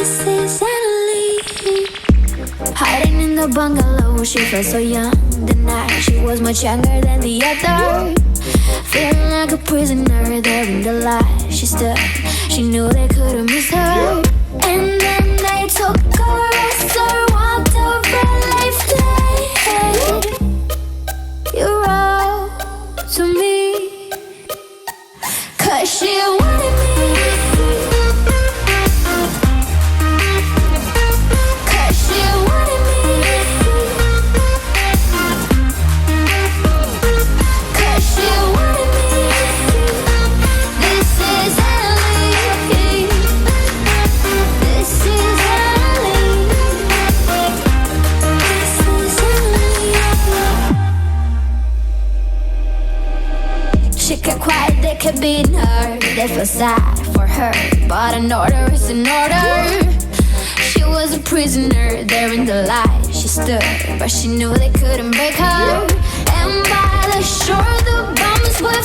This is Annalie. Hiding in the bungalow, she felt so young. The night she was much younger than the other. Feeling like a prisoner there in the light. She stood, she knew they couldn't miss her. And then they took her, arrested her, walked over life dead. You wrote to me, 'cause she wanted me. They kept beating her, they felt sad for her, but an order is an order. She was a prisoner there in the light. She stood, but she knew they couldn't break her. And by the shore the bombs were